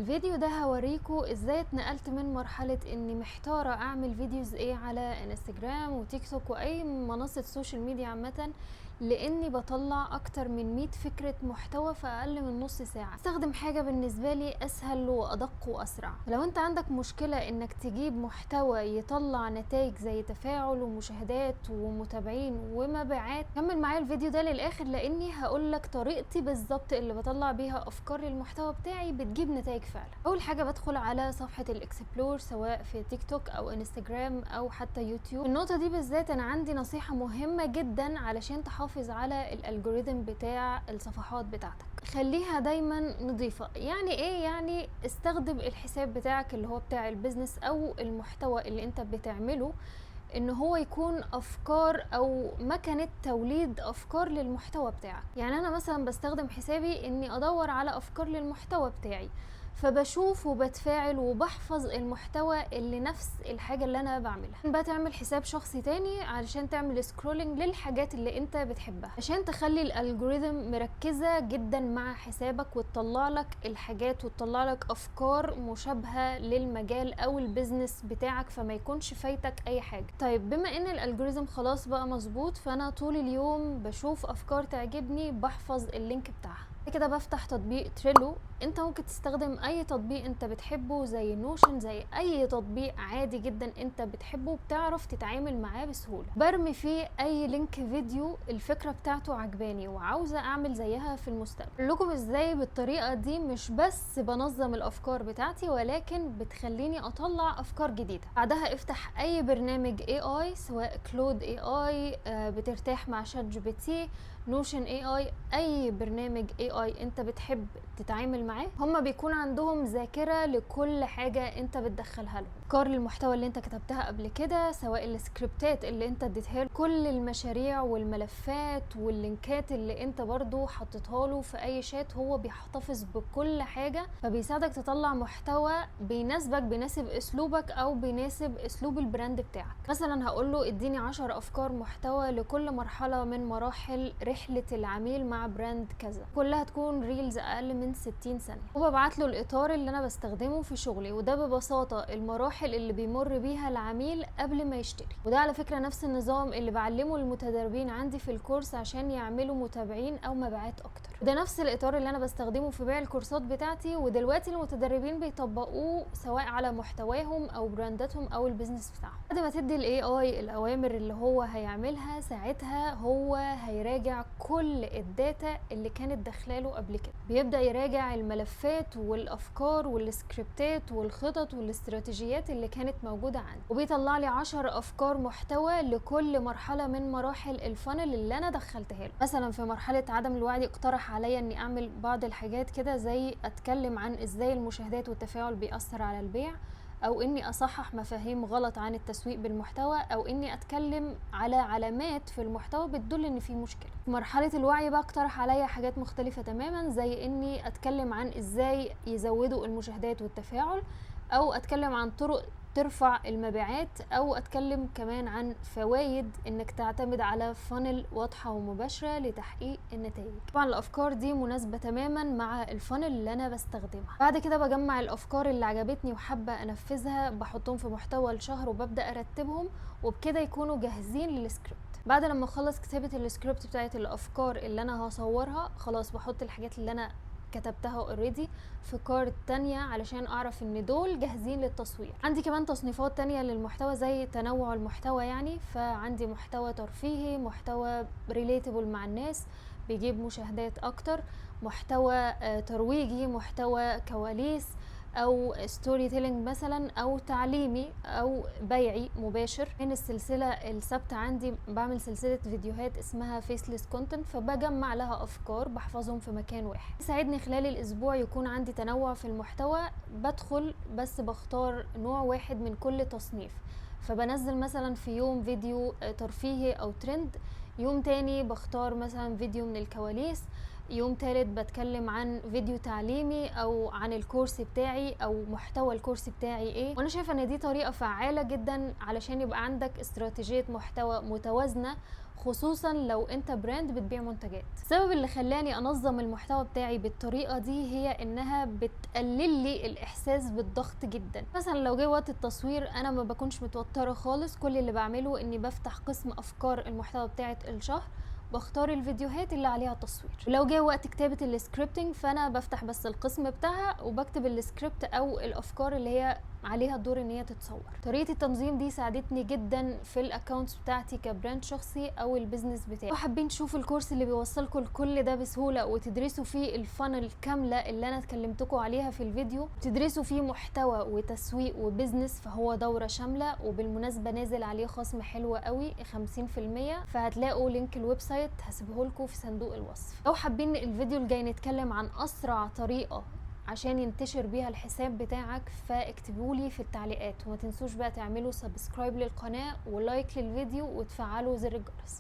الفيديو ده هوريكم ازاي اتنقلت من مرحلة اني محتارة اعمل فيديوز ايه على انستجرام وتيك توك واي منصة سوشيال ميديا عامة، لاني بطلع اكتر من 100 فكرة محتوى في اقل من نص ساعة. استخدم حاجة بالنسبة لي اسهل وادق واسرع. لو انت عندك مشكلة انك تجيب محتوى يطلع نتائج زي تفاعل ومشاهدات ومتابعين ومبيعات، كمل معايا الفيديو ده للاخر، لاني هقولك طريقتي بالظبط اللي بطلع بيها افكار للمحتوى بتاعي بتجيب نتائج فعلا. اول حاجة بدخل على صفحة الاكسبلور سواء في تيك توك او انستجرام او حتى يوتيوب. النقطة دي بالذات انا عندي نصيحة مهمة جدا علشان تحافظ على الالجوريثم بتاع الصفحات بتاعتك. خليها دايما نظيفة. يعني ايه؟ يعني استخدم الحساب بتاعك اللي هو بتاع البيزنس او المحتوى اللي انت بتعمله ان هو يكون افكار او مكنة توليد افكار للمحتوى بتاعك. يعني انا مثلا بستخدم حسابي اني ادور على افكار للمحتوى بتاعي، فبشوف وبتفاعل وبحفظ المحتوى اللي نفس الحاجة اللي انا بعملها. بتعمل حساب شخصي تاني علشان تعمل سكرولينج للحاجات اللي انت بتحبها، عشان تخلي الالجوريثم مركزة جدا مع حسابك وتطلع لك الحاجات وتطلع لك افكار مشابهة للمجال او البيزنس بتاعك، فما يكونش فايتك اي حاجة. طيب بما ان الالجوريثم خلاص بقى مظبوط، فانا طول اليوم بشوف افكار تعجبني بحفظ اللينك بتاعها. كده بفتح تطبيق تريلو. انت ممكن تستخدم اي تطبيق انت بتحبه زي نوشن، زي اي تطبيق عادي جدا انت بتحبه بتعرف تتعامل معاه بسهولة. برمي فيه اي لينك فيديو الفكرة بتاعته عجباني وعاوزة اعمل زيها في المستقبل. لكم ازاي بالطريقة دي مش بس بنظم الافكار بتاعتي، ولكن بتخليني اطلع افكار جديدة. بعدها افتح اي برنامج AI سواء كلود AI، بترتاح مع شات جي بي تي، نوشن AI، اي برنامج AI انت بتحب تتعامل معاه. هما بيكون عندهم ذاكرة لكل حاجة انت بتدخلها لهم. افكار للمحتوى اللي انت كتبتها قبل كده، سواء السكريبتات اللي انت اديتها له، كل المشاريع والملفات واللينكات اللي انت برضو حطيتها له في اي شات، هو بيحتفظ بكل حاجة، فبيساعدك تطلع محتوى بيناسبك، بيناسب اسلوبك او بيناسب اسلوب البراند بتاعك. مثلا هقول له اديني 10 افكار محتوى لكل مرحلة من مراحل رحلة العميل مع براند كذا، كلها تكون ريلز اقل من 60 ثانية، وببعت له الاطار اللي انا بستخدمه في شغلي. وده ببساطة المراحل اللي بيمر بيها العميل قبل ما يشتري. وده على فكرة نفس النظام اللي بعلمه المتدربين عندي في الكورس عشان يعملوا متابعين او مبيعات اكتر. وده نفس الاطار اللي انا بستخدمه في بيع الكورسات بتاعتي، ودلوقتي المتدربين بيطبقوه سواء على محتواهم او برانداتهم او البيزنس بتاعهم. بعد ما تدي الاي اي الاوامر اللي هو هيعملها، ساعتها هو هيراجع كل الداتا اللي كانت داخلاله قبل كده. بيبدأ يراجع الملفات والافكار والسكريبتات والخطط والاستراتيجيات اللي كانت موجودة عندي، وبيطلع لي 10 افكار محتوى لكل مرحلة من مراحل الفانل اللي انا دخلتها له. مثلا في مرحلة عدم الوعي اقترح عليا اني اعمل بعض الحاجات كده، زي اتكلم عن ازاي المشاهدات والتفاعل بيأثر على البيع، او اني اصحح مفاهيم غلط عن التسويق بالمحتوى، او اني اتكلم على علامات في المحتوى بتدل ان في مشكله. في مرحله الوعي بقى اقترح عليا حاجات مختلفه تماما، زي اني اتكلم عن ازاي يزودوا المشاهدات والتفاعل، او اتكلم عن طرق ترفع المبيعات، او اتكلم كمان عن فوائد انك تعتمد على فانل واضحه ومباشره لتحقيق النتائج. طبعا الافكار دي مناسبه تماما مع الفانل اللي انا بستخدمها. بعد كده بجمع الافكار اللي عجبتني وحابه انفذها، بحطهم في محتوى الشهر وببدا ارتبهم، وبكده يكونوا جاهزين للسكريبت. بعد لما اخلص كتابه السكريبت بتاعت الافكار اللي انا هصورها، خلاص بحط الحاجات اللي انا كتبتها اوريدي في كارت تانية علشان اعرف ان دول جاهزين للتصوير. عندي كمان تصنيفات تانية للمحتوى زي تنوع المحتوى، يعني فعندي محتوى ترفيهي، محتوى ريليتابل مع الناس بيجيب مشاهدات اكتر، محتوى ترويجي، محتوى كواليس او ستوري تيلينج مثلا، او تعليمي او بيعي مباشر. من السلسله الثابته عندي بعمل سلسله فيديوهات اسمها فيسلس كونتنت، فبجمع لها افكار بحفظهم في مكان واحد. يساعدني خلال الاسبوع يكون عندي تنوع في المحتوى. بدخل بس بختار نوع واحد من كل تصنيف، فبنزل مثلا في يوم فيديو ترفيهي او ترند، يوم تاني بختار مثلا فيديو من الكواليس، يوم تالت بتكلم عن فيديو تعليمي او عن الكورس بتاعي او محتوى الكورس بتاعي ايه. وانا شايفه ان دي طريقه فعاله جدا علشان يبقى عندك استراتيجية محتوى متوازنة، خصوصا لو انت براند بتبيع منتجات. السبب اللي خلاني انظم المحتوى بتاعي بالطريقه دي هي انها بتقلل لي الاحساس بالضغط جدا. مثلا لو جه وقت التصوير انا ما بكونش متوتره خالص، كل اللي بعمله اني بفتح قسم افكار المحتوى بتاعه الشهر، بختار الفيديوهات اللي عليها تصوير. ولو جه وقت كتابة السكريبتنج فانا بفتح بس القسم بتاعها وبكتب السكريبت او الافكار اللي هي عليها الدور ان هي تتصور. طريقة التنظيم دي ساعدتني جدا في الاكونتس بتاعتي كبراند شخصي او البيزنس بتاعي. لو حابين تشوفوا الكورس اللي بيوصلكم لكل ده بسهولة وتدرسوا فيه الفانل كاملة اللي انا اتكلمتكم عليها في الفيديو، تدرسوا فيه محتوى وتسويق وبيزنس، فهو دورة شاملة، وبالمناسبة نازل عليه خصم حلو قوي 50%، فهتلاقوا لينك الويب سايت هسيبه لكم في صندوق الوصف. لو حابين الفيديو الجاي نتكلم عن اسرع طريقة عشان ينتشر بيها الحساب بتاعك، فاكتبولي في التعليقات. وما تنسوش بقى تعملوا سبسكرايب للقناة ولايك للفيديو وتفعلوا زر الجرس.